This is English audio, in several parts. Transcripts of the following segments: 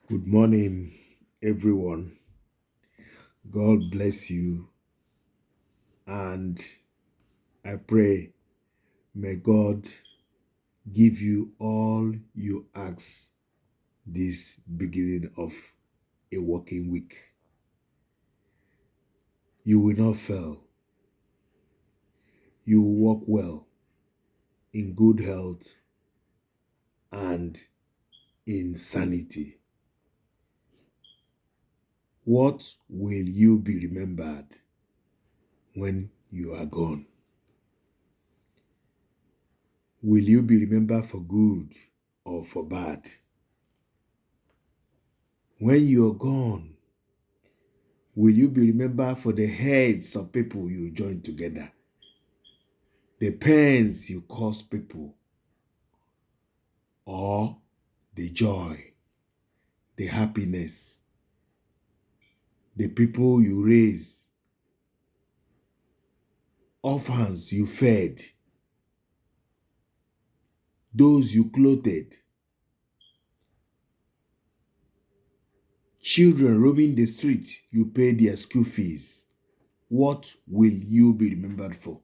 Good morning, everyone. God bless you. And I pray, may God give you all you ask this beginning of a working week. You will not fail. You will walk well in good health and in sanity. What will you be remembered when you are gone? Will you be remembered for good or for bad? When you are gone, will you be remembered for the heads of people you join together, the pains you cause people, or the joy, the happiness, the people you raised, orphans you fed, those you clothed, children roaming the streets, you paid their school fees? What will you be remembered for?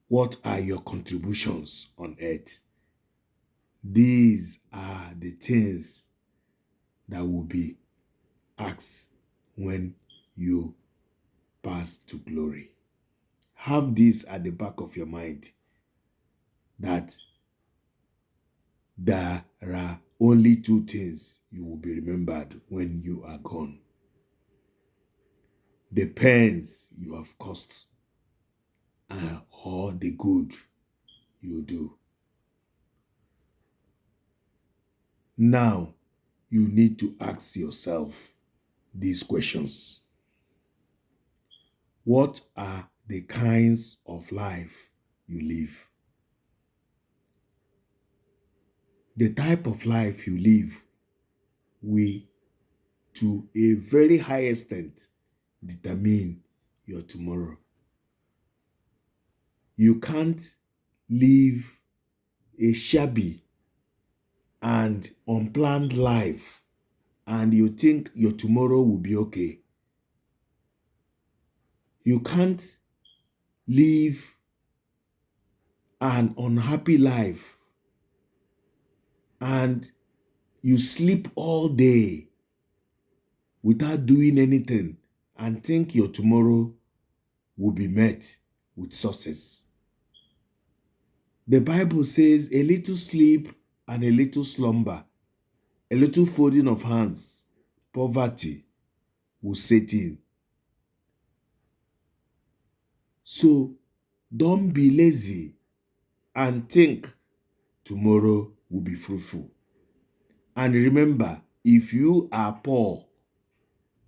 What are your contributions on earth? These are the things that will be asked when you pass to glory. Have this at the back of your mind, that there are only two things you will be remembered when you are gone: the pains you have caused, or the good you do. Now, you need to ask yourself these questions. What are the kinds of life you live? The type of life you live will, to a very high extent, determine your tomorrow. You can't live a shabby and unplanned life and you think your tomorrow will be okay. You can't live an unhappy life and you sleep all day without doing anything and think your tomorrow will be met with success. The Bible says a little sleep and a little slumber, a little folding of hands, poverty will set in. So don't be lazy and think tomorrow will be fruitful. And remember, if you are poor,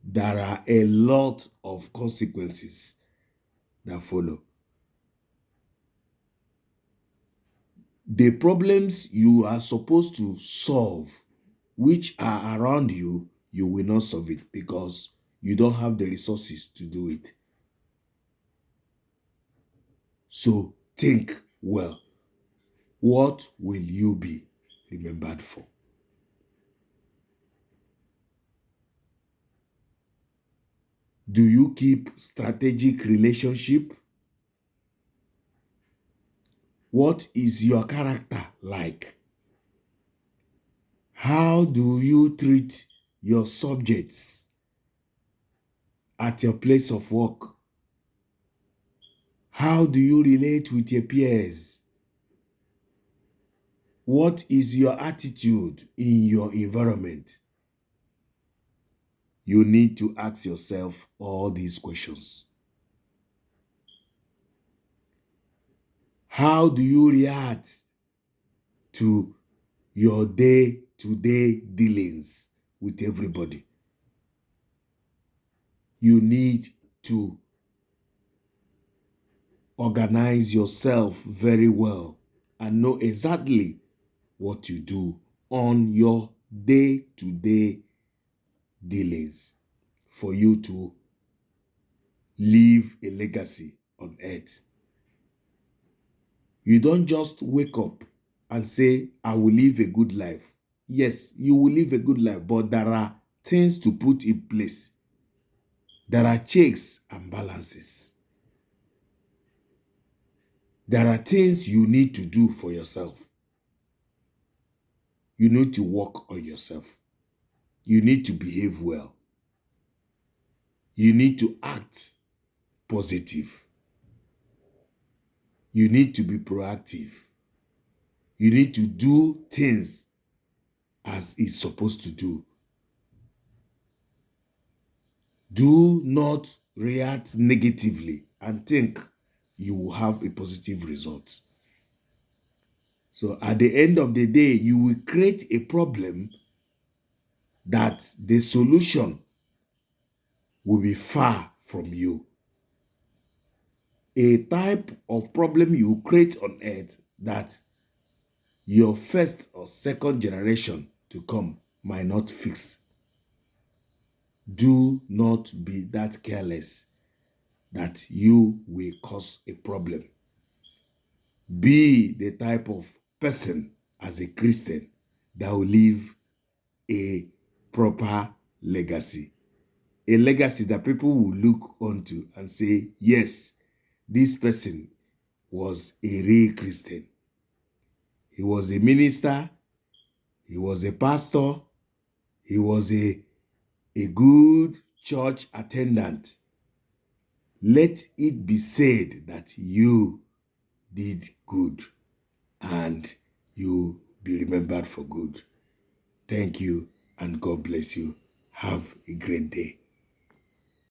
there are a lot of consequences that follow. The problems you are supposed to solve, which are around you, you will not solve it because you don't have the resources to do it. So think well. What will you be remembered for? Do you keep strategic relationship? What is your character like? How do you treat your subjects at your place of work? How do you relate with your peers? What is your attitude in your environment? You need to ask yourself all these questions. How do you react to your day-to-day dealings with everybody? You need to organize yourself very well and know exactly what you do on your day-to-day dealings for you to leave a legacy on earth. You don't just wake up and say, I will live a good life. yes, you will live a good life, but there are things to put in place. There are checks and balances. There are things you need to do for yourself. You need to work on yourself. You need to behave well. You need to act positive. You need to be proactive. You need to do things as it's supposed to do. Do not react negatively and think you will have a positive result. So at the end of the day, you will create a problem that the solution will be far from you. A type of problem you create on earth that your first or second generation to come might not fix. Do not be that careless that you will cause a problem. Be the type of person as a Christian that will leave a proper legacy. A legacy that people will look onto and say, yes, this person was a real Christian. He was a minister, he was a pastor, he was a good church attendant. Let it be said that you did good and you be remembered for good. Thank you and God bless you. Have a great day.